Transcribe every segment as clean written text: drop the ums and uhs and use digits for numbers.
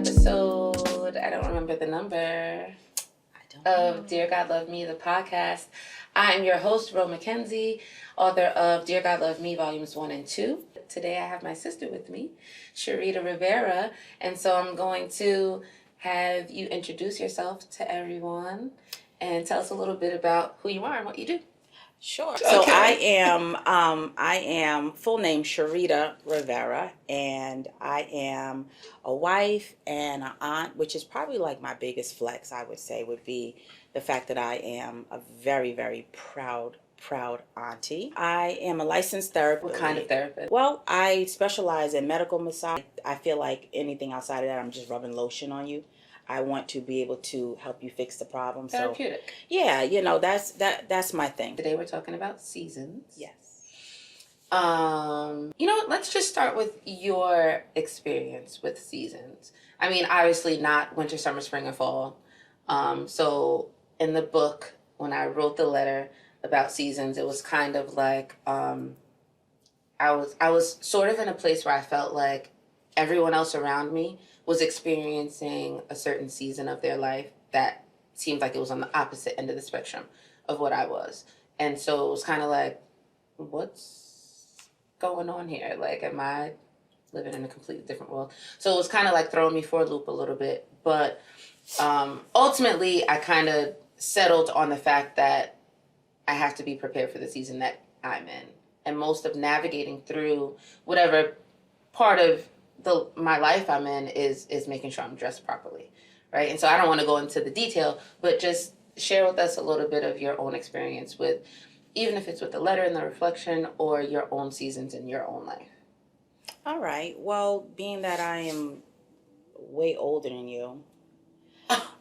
episode, I don't remember the number, of Dear God Love Me, the podcast. I am your host, Ro McKenzie, author of Dear God Love Me, Volumes 1 and 2. Today I have my sister with me, Reeda Rivera, and so I'm going to have you introduce yourself to everyone and tell us a little bit about who you are and what you do. Sure. So I am full name Reeda Rivera, and I am a wife and an aunt, which is probably like my biggest flex, I would say, would be the fact that I am a very, very proud auntie. I am a licensed therapist. What kind of therapist? Well, I specialize in medical massage. I feel like anything outside of that, I'm just rubbing lotion on you. I want to be able to help you fix the problem. Therapeutic. So, yeah, that's my thing. Today we're talking about seasons. Yes. Let's just start with your experience with seasons. I mean, obviously not winter, summer, spring, and fall. So in the book, when I wrote the letter about seasons, it was kind of like I was sort of in a place where I felt like everyone else around me was experiencing a certain season of their life that seemed like it was on the opposite end of the spectrum of what I was. And so it was kind of like, what's going on here? Like, am I living in a completely different world? So it was kind of like throwing me for a loop a little bit. But ultimately, I kind of settled on the fact that I have to be prepared for the season that I'm in. And most of navigating through whatever part of my life I'm in is making sure I'm dressed properly, right? And so I don't want to go into the detail, but just share with us a little bit of your own experience with, even if it's with the letter and the reflection or your own seasons in your own life. All right. Well, being that I am way older than you,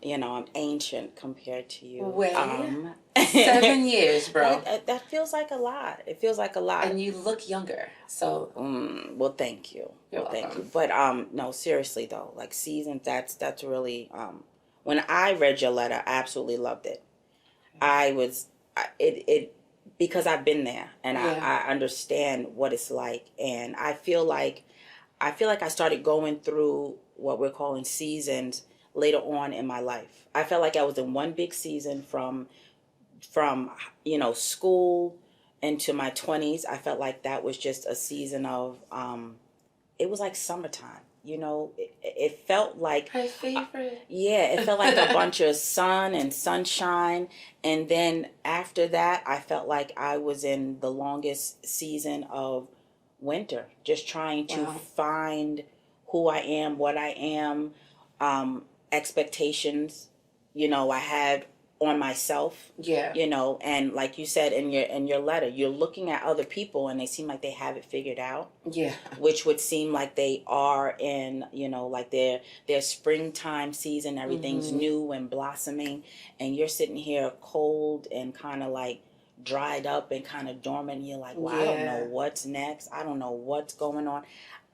I'm ancient compared to you. Well, 7 years, bro. That feels like a lot. It feels like a lot. And you look younger, so. Well, thank you. You're welcome. Thank you. But no, seriously though, like seasons, that's really when I read your letter, I absolutely loved it. It because I've been there and I understand what it's like, and I feel like I started going through what we're calling seasons later on in my life. I felt like I was in one big season from school into my 20s. I felt like that was just a season of it was like summertime. It felt like my favorite. It felt like a bunch of sun and sunshine, and then after that I felt like I was in the longest season of winter, just trying to find who I am, what I am, expectations I had on myself. And like you said in your letter, you're looking at other people and they seem like they have it figured out, which would seem like they are in like their springtime season. Everything's new and blossoming, and you're sitting here cold and kind of like dried up and kind of dormant, and you're like, well, I don't know what's next. I don't know what's going on.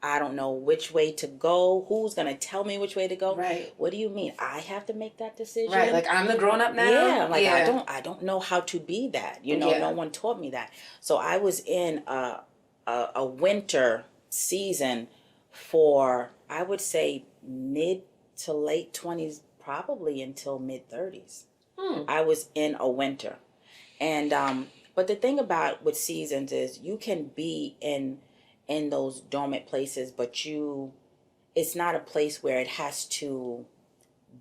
I don't know which way to go. Who's going to tell me which way to go? Right. What do you mean? I have to make that decision? Right. Like, I'm the grown up now? Yeah. I don't know how to be that. No one taught me that. So I was in a winter season for, I would say, mid to late 20s, probably until mid 30s. I was in a winter. And, but the thing about with seasons is you can be in those dormant places, but it's not a place where it has to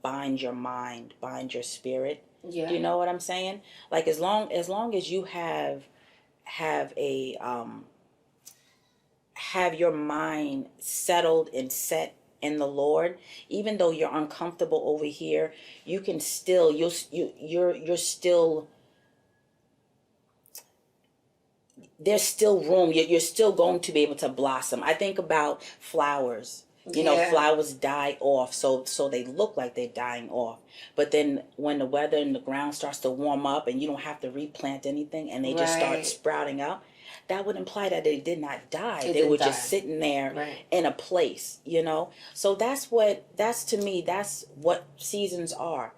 bind your mind, bind your spirit. Yeah. Do you know what I'm saying? Like as long as you have your mind settled and set in the Lord, even though you're uncomfortable over here, you can still you're still, there's still room. You're still going to be able to blossom. I think about flowers. Flowers die off, so they look like they're dying off. But then when the weather and the ground starts to warm up and you don't have to replant anything and they just start sprouting up, that would imply that they did not die. They were just sitting there in a place, So that's to me, that's what seasons are.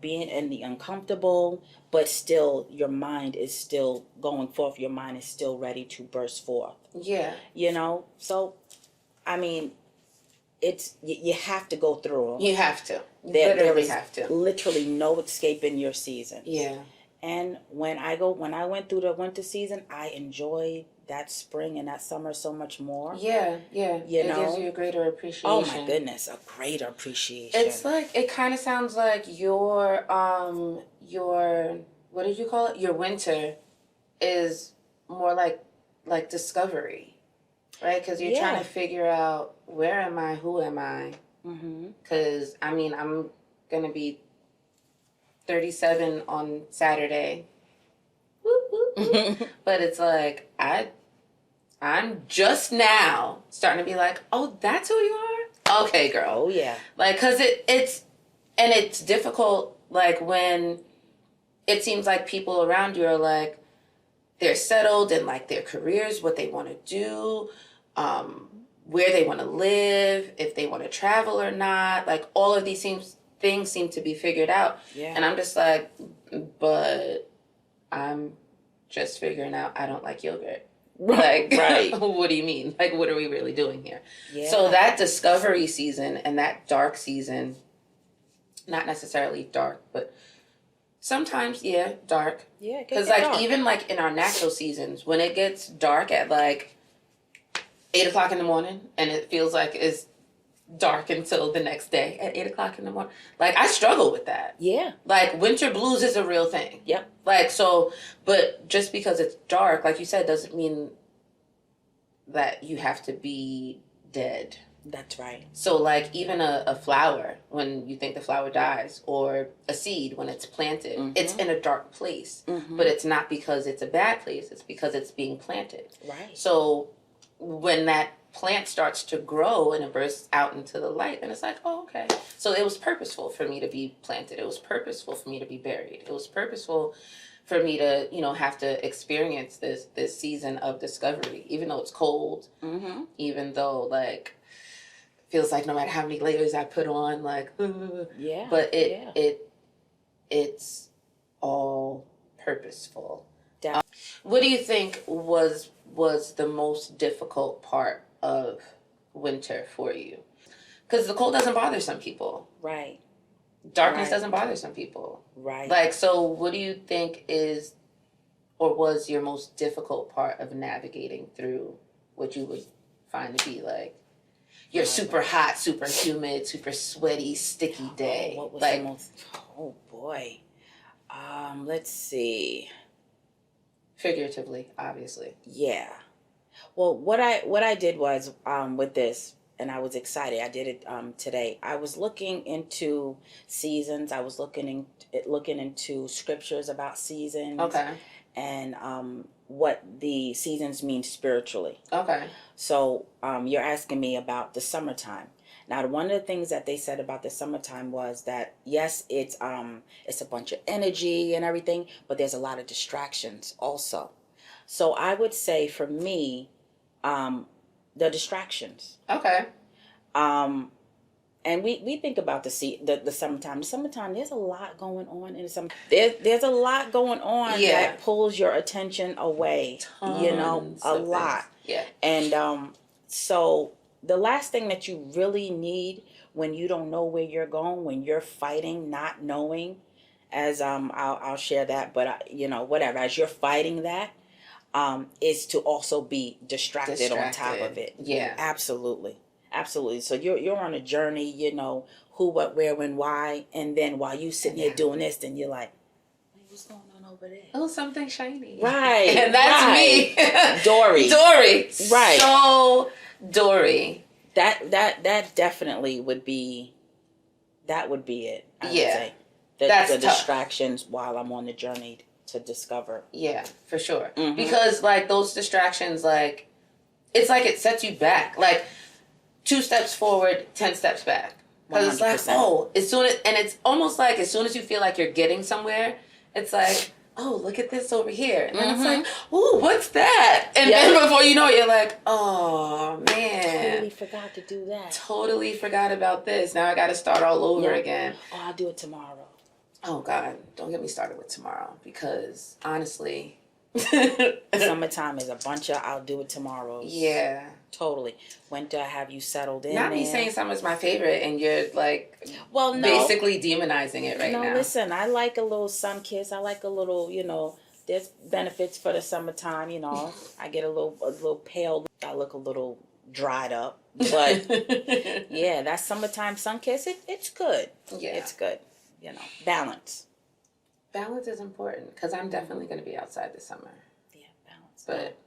Being in the uncomfortable, but still your mind is still going forth. Your mind is still ready to burst forth. Yeah. So, I mean, you have to go through them. You have to. You There literally is have to. literally no escaping your season. Yeah. And when I went through the winter season, I enjoyed that spring and that summer so much more. Yeah, yeah. It gives you a greater appreciation. Oh my goodness, a greater appreciation. It's like, it kind of sounds like your what did you call it? Your winter is more like discovery, right? Because you're trying to figure out, where am I? Who am I? Because, I mean, I'm going to be 37 on Saturday. Whoop, whoop, whoop. But it's like, I'm just now starting to be like, oh, that's who you are? Okay, girl. Oh, yeah. Like, because it's difficult, like, when it seems like people around you are like, they're settled in, like, their careers, what they want to do, where they want to live, if they want to travel or not. Like, all of these things seem to be figured out. Yeah. And I'm just like, but I'm just figuring out I don't like yogurt. Like, right. What do you mean? Like, what are we really doing here? Yeah. So that discovery season and that dark season, not necessarily dark, but sometimes, yeah, dark. Yeah, because like dark. Even like in our natural seasons, when it gets dark at like 8 o'clock in the morning, and it feels like it's dark until the next day at 8 o'clock in the morning. Like, I struggle with that. Yeah. Like, winter blues is a real thing. Yep. Like, so, but just because it's dark, like you said, doesn't mean that you have to be dead. That's right. So, like, even a flower, when you think the flower dies, or a seed when it's planted, it's in a dark place. But it's not because it's a bad place. It's because it's being planted. Right. So, when that plant starts to grow and it bursts out into the light, and it's like, oh, okay. So it was purposeful for me to be planted. It was purposeful for me to be buried. It was purposeful for me to, have to experience this season of discovery, even though it's cold, even though, like, feels like no matter how many layers I put on, like, yeah. But it's all purposeful. What do you think was the most difficult part of winter for you? Because the cold doesn't bother some people. Right. Darkness doesn't bother some people. Right. Like, so what do you think is or was your most difficult part of navigating through what you would find to be like your super hot, super humid, super sweaty, sticky day? What was like, the most... Oh, boy. Let's see. Figuratively, obviously. Yeah. Well, what I did was with this, and I was excited. I did it today. I was looking into seasons. I was looking into scriptures about seasons. Okay. And what the seasons mean spiritually. Okay. So you're asking me about the summertime. Now, one of the things that they said about the summertime was that, yes, it's a bunch of energy and everything, but there's a lot of distractions also. So I would say for me, the distractions. Okay. And we think about the summertime. The summertime, there's a lot going on in the summer. There's a lot going on that pulls your attention away. Tons a lot. Things. Yeah. And so the last thing that you really need when you don't know where you're going, when you're fighting, not knowing, as I'll share that, but whatever, as you're fighting that, is to also be distracted on top of it. Yeah. Absolutely. So you're on a journey, who, what, where, when, why, and then while you sitting here doing this, then you're like, what's going on over there? Oh, something shiny. Right. And that's me. Dory. Right. So Dory. That definitely would be it. I would say. That's the tough. Distractions while I'm on the journey to discover. Yeah, for sure. Because like those distractions, like it's like it sets you back. Like 2 steps forward, 10 steps back. Because it's like, and it's almost like as soon as you feel like you're getting somewhere, it's like, oh, look at this over here. And then it's like, ooh, what's that? And then before you know it, you're like, oh, man. Totally forgot to do that. Totally forgot about this. Now I got to start all over again. Oh, I'll do it tomorrow. Oh, God. Don't get me started with tomorrow. Because, honestly, Summertime is a bunch of I'll do it tomorrows. Yeah. Totally. Winter, have you settled in Not there? me saying summer's my favorite and you're like Well, no. basically demonizing it right now. No, listen, I like a little sun kiss. I like a little, there's benefits for the summertime, I get a little pale. I look a little dried up. But yeah, that summertime sun kiss, it's good. Yeah. It's good. Balance. Balance is important because I'm definitely going to be outside this summer. Yeah, balance. But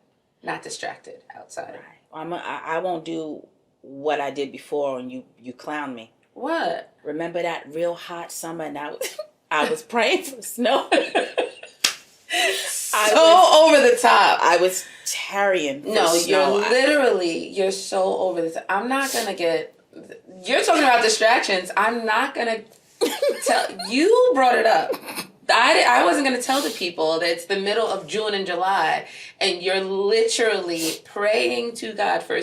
not distracted outside. Right. I won't do what I did before and you clown me. What? Remember that real hot summer and I was praying for snow. Over the top. I was tarrying for snow. You're so over the top. I'm not going to get... You're talking about distractions. I'm not going to tell... You brought it up. I wasn't going to tell the people that it's the middle of June and July, and you're literally praying to God for...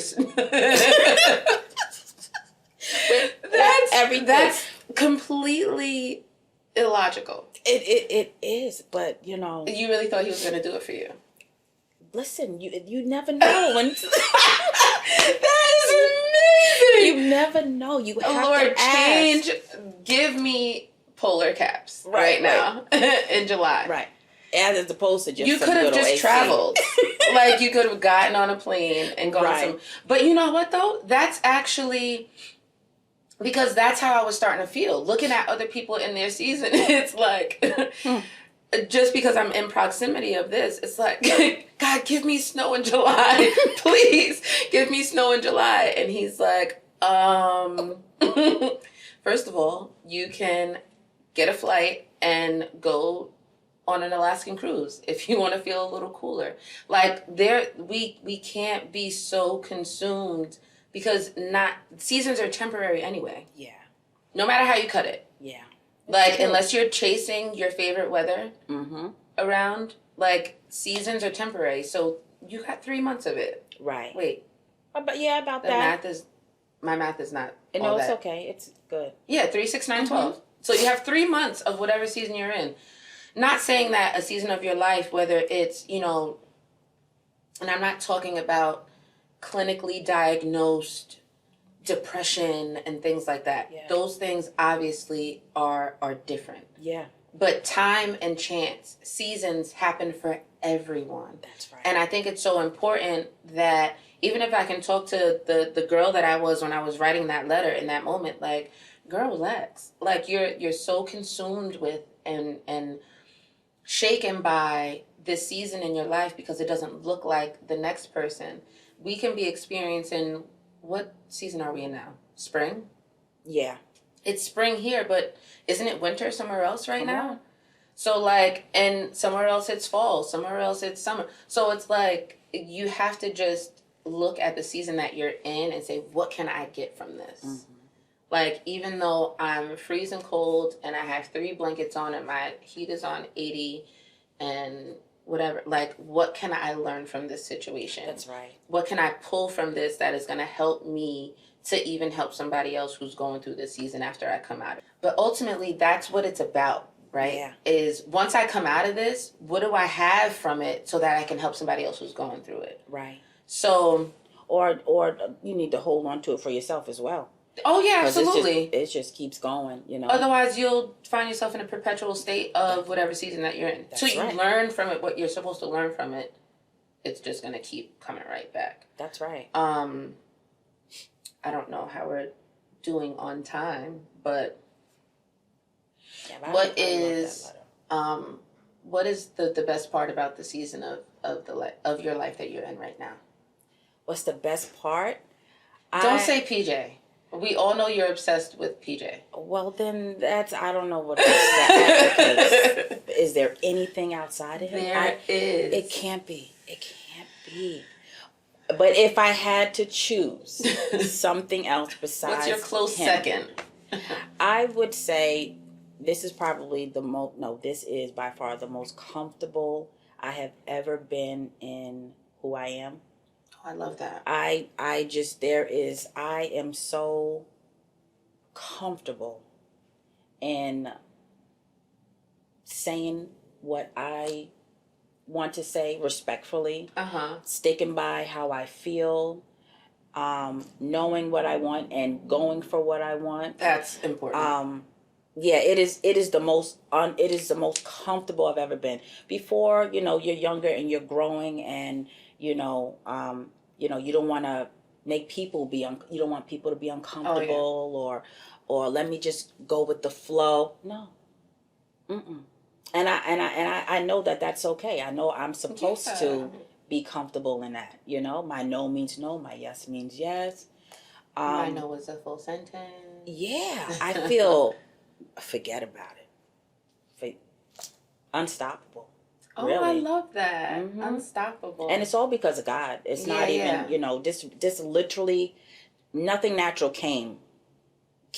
That's completely illogical. It is, but You really thought he was going to do it for you. Listen, you never know when. That is amazing. You never know. You have Lord, to ask. give me polar caps right now in July. Right. As opposed to just you could have just traveled. Like you could have gotten on a plane and gone some. But you know what though? That's actually. Because that's how I was starting to feel. Looking at other people in their season, it's like, just because I'm in proximity of this, it's like, God, give me snow in July. Please, give me snow in July. And he's like, first of all, you can get a flight and go on an Alaskan cruise if you want to feel a little cooler. Like, we can't be so consumed. Because seasons are temporary anyway. Yeah. No matter how you cut it. Yeah. Like, unless you're chasing your favorite weather around, like, seasons are temporary. So you got 3 months of it. Right. Wait. About that. My math is not. No, it's okay. It's good. Yeah, 3, 6, 9, 12. So you have 3 months of whatever season you're in. Not saying that a season of your life, whether it's, and I'm not talking about clinically diagnosed depression and things like that. Yeah. Those things obviously are different. Yeah. But time and chance, seasons happen for everyone. That's right. And I think it's so important that even if I can talk to the girl that I was when I was writing that letter in that moment, like, girl, relax. Like you're so consumed with and shaken by this season in your life because it doesn't look like the next person. We can be experiencing, what season are we in now? Spring? Yeah. It's spring here, but isn't it winter somewhere else right now? On. So like, and somewhere else it's fall, somewhere else it's summer. So it's like, you have to just look at the season that you're in and say, what can I get from this? Mm-hmm. Like, even though I'm freezing cold and I have 3 blankets on and my heat is on 80 and whatever, like, what can I learn from this situation? That's right. What can I pull from this that is going to help me to even help somebody else who's going through this season after I come out? But ultimately, that's what it's about, right? Yeah. Is once I come out of this, what do I have from it so that I can help somebody else who's going through it? Right. So, or you need to hold on to it for yourself as well. Oh, yeah, absolutely. It just keeps going, Otherwise, you'll find yourself in a perpetual state of whatever season that you're in. So you learn from it what you're supposed to learn from it. It's just going to keep coming right back. That's right. I don't know how we're doing on time, but what is the best part about the season of your life that you're in right now? What's the best part? Don't say PJ. We all know you're obsessed with PJ. Well, then I don't know what that is. There anything outside of him? There is. It can't be. It can't be. But if I had to choose something else besides what's your close him, second? I would say this is probably this is by far the most comfortable I have ever been in who I am. I love that. I am so comfortable in saying what I want to say respectfully, Uh-huh. sticking by how I feel, knowing what I want and going for what I want. That's important. Yeah, it is the most comfortable I've ever been. Before, you're younger and you're growing, and you don't want to make people you don't want people to be uncomfortable, or let me just go with the flow. No. Mm-mm. And I know that that's okay. I know I'm supposed to be comfortable in that. My no means no, my yes means yes. My no is a full sentence. Yeah, I feel forget about it. Unstoppable. Oh, Really. I love that. Unstoppable. And it's all because of God. It's not even, this literally nothing natural came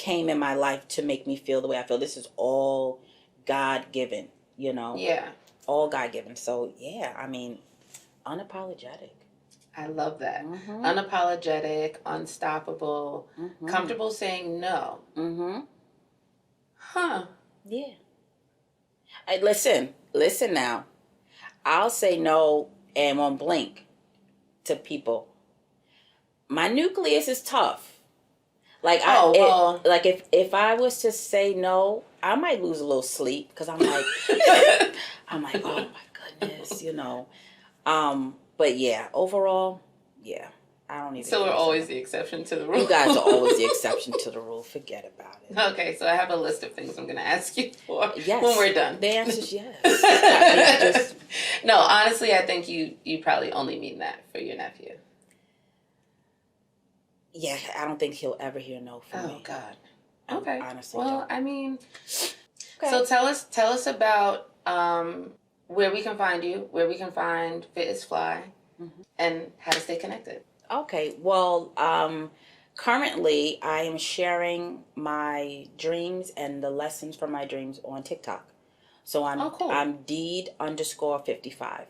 in my life to make me feel the way I feel. This is all God given, Yeah. All God given. So yeah, I mean, unapologetic. I love that. Unapologetic, unstoppable, comfortable saying no. Huh. Yeah. Listen now. I'll say no and won't blink to people. My nucleus is tough. Like like if I was to say no, I might lose a little sleep because I'm like, oh my goodness, But yeah, overall, yeah, I don't even. So we're always the exception to the rule. You guys are always the exception to the rule. Forget about it. Okay, so I have a list of things I'm going to ask you for yes. when we're done. The answer is yes. No, honestly, I think you probably only mean that for your nephew. Yeah, I don't think he'll ever hear no from me. Oh God. Okay. Honestly, well, don't. I mean, okay. So tell us about where we can find you, where we can find Fit is Fly, and how to stay connected. Okay. Well, currently I am sharing my dreams and the lessons from my dreams on TikTok. So I'm Deed_55.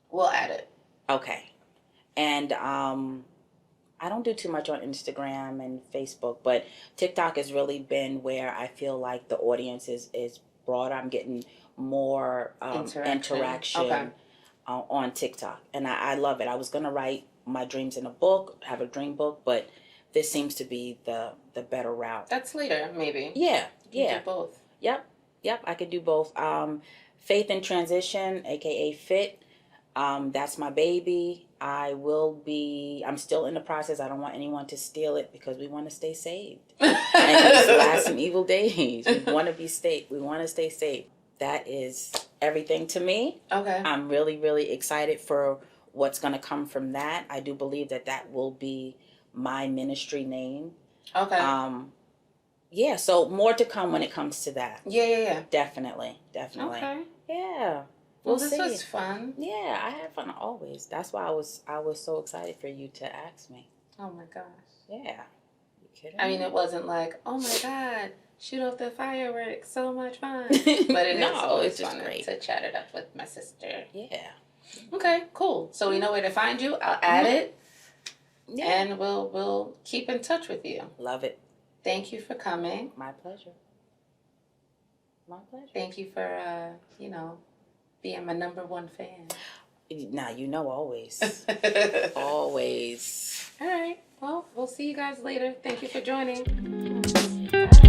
We'll add it. Okay. And I don't do too much on Instagram and Facebook, but TikTok has really been where I feel like the audience is broader. I'm getting more interaction on TikTok, and I love it. I was gonna write my dreams in a book, have a dream book, but this seems to be the better route. That's later, maybe. Yeah. You do both. Yep. I could do both. Faith in Transition, aka Fit. That's my baby. I'm still in the process. I don't want anyone to steal it because we want to stay saved. And these last and evil days, we want to stay saved. That is everything to me. Okay. I'm really, really excited for what's going to come from that. I do believe that will be my ministry name. Okay. Yeah, so more to come when it comes to that. Yeah. Definitely. Okay. Yeah. Well, this was fun. Yeah, I had fun always. That's why I was so excited for you to ask me. Oh my gosh. Yeah. You kidding? I mean, it wasn't like, oh my God, shoot off the fireworks, so much fun. But it is always fun to chat it up with my sister. Yeah. Okay, cool. So we know where to find you. I'll add it. Yeah. And we'll keep in touch with you. Love it. Thank you for coming. My pleasure. Thank you for being my number 1 fan. Now, always. Always. All right. Well, we'll see you guys later. Thank you for joining. Bye.